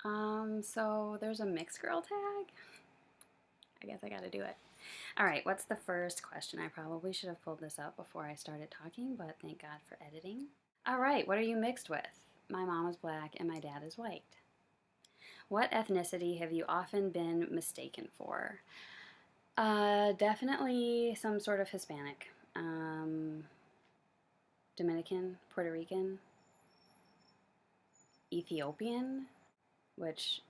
So there's a mixed girl tag? I guess I gotta do it. All right, what's the first question? I probably should have pulled this up before I started talking, but thank God for editing. All right, what are you mixed with? My mom is black and my dad is white. What ethnicity have you often been mistaken for? Definitely some sort of Hispanic. Dominican, Puerto Rican, Ethiopian, which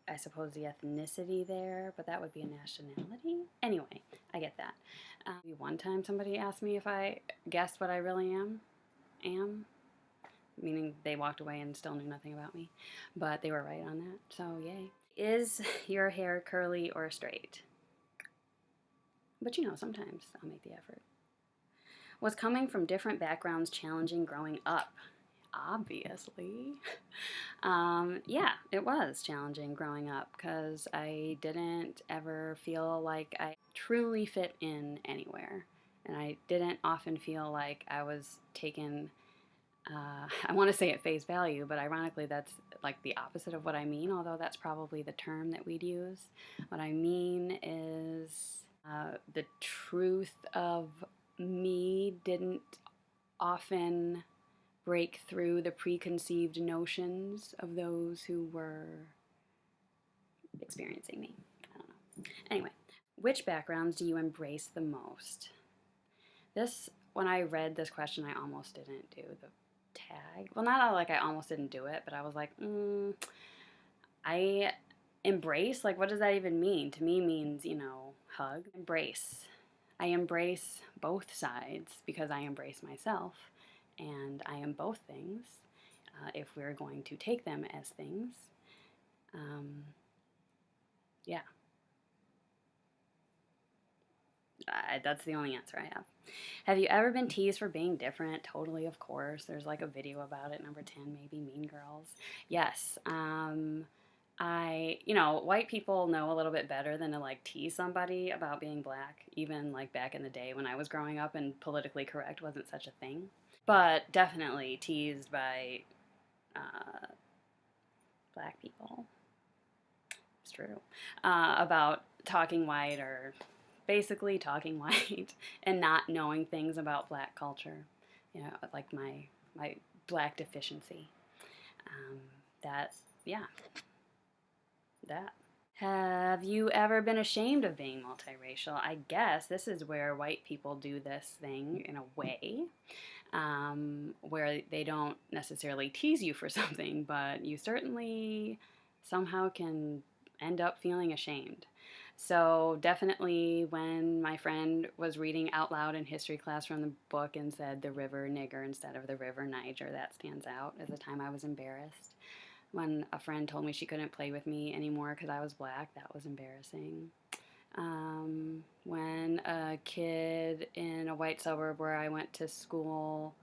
I suppose the ethnicity there, but that would be a nationality. Anyway, I get that. One time somebody asked me if I guessed what I really am, meaning they walked away and still knew nothing about me, but they were right on that, so yay. Is your hair curly or straight? But sometimes I'll make the effort. Was coming from different backgrounds challenging growing up? Obviously. Yeah, it was challenging growing up because I didn't ever feel like I truly fit in anywhere. And I didn't often feel like I was taken, I want to say at face value, but ironically, that's like the opposite of what I mean, although that's probably the term that we'd use. What I mean is the truth of me didn't often break through the preconceived notions of those who were experiencing me. I don't know. Anyway, which backgrounds do you embrace the most? When I read this question, I almost didn't do the tag. Well, not like I almost didn't do it, but I was like, I embrace, like, what does that even mean? To me, means, hug. Embrace. I embrace both sides because I embrace myself, and I am both things if we're going to take them as things. Um, yeah, that's the only answer I have. Have you ever been teased for being different? Totally, of course. There's like a video about it, number 10, maybe Mean Girls. Yes. White people know a little bit better than to like tease somebody about being black, even like back in the day when I was growing up and politically correct wasn't such a thing. But definitely teased by uh, black people. It's true. About talking white or basically talking white and not knowing things about black culture. Like my black deficiency. Um, that, yeah, that. Have you ever been ashamed of being multiracial? I guess this is where white people do this thing in a way, where they don't necessarily tease you for something, but you certainly somehow can end up feeling ashamed. So, definitely, when my friend was reading out loud in history class from the book and said the river Niger instead of the river Niger, that stands out as a time I was embarrassed. When a friend told me she couldn't play with me anymore because I was black, that was embarrassing. When a kid in a white suburb where I went to school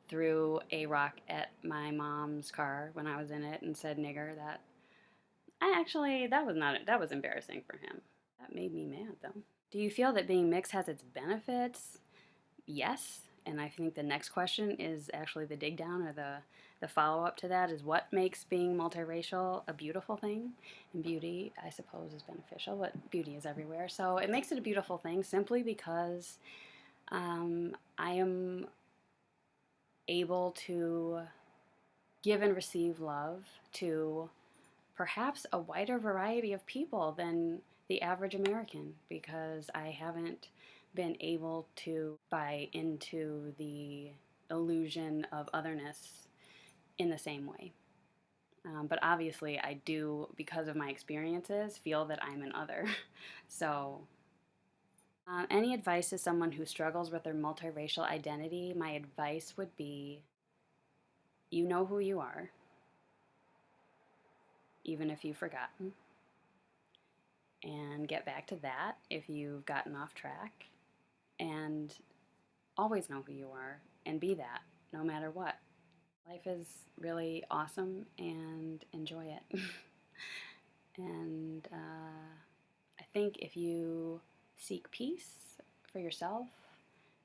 threw a rock at my mom's car when I was in it and said nigger, that was embarrassing for him. That made me mad though. Do you feel that being mixed has its benefits? Yes. And I think the next question is actually the dig down or the follow up to that is what makes being multiracial a beautiful thing? And beauty, I suppose, is beneficial, but beauty is everywhere. So it makes it a beautiful thing simply because I am able to give and receive love to perhaps a wider variety of people than the average American because I haven't been able to buy into the illusion of otherness in the same way. But obviously, I do, because of my experiences, feel that I'm an other. So, any advice to someone who struggles with their multiracial identity? My advice would be you know who you are, even if you've forgotten, and get back to that if you've gotten off track, and always know who you are and be that no matter what. Life is really awesome and enjoy it. And I think if you seek peace for yourself,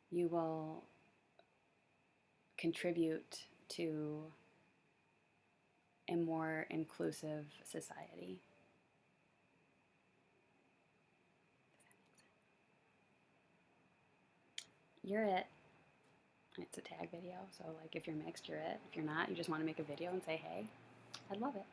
you will contribute to a more inclusive society. You're it. It's a tag video, so like if you're mixed, you're it. If you're not, you just want to make a video and say hey, I'd love it.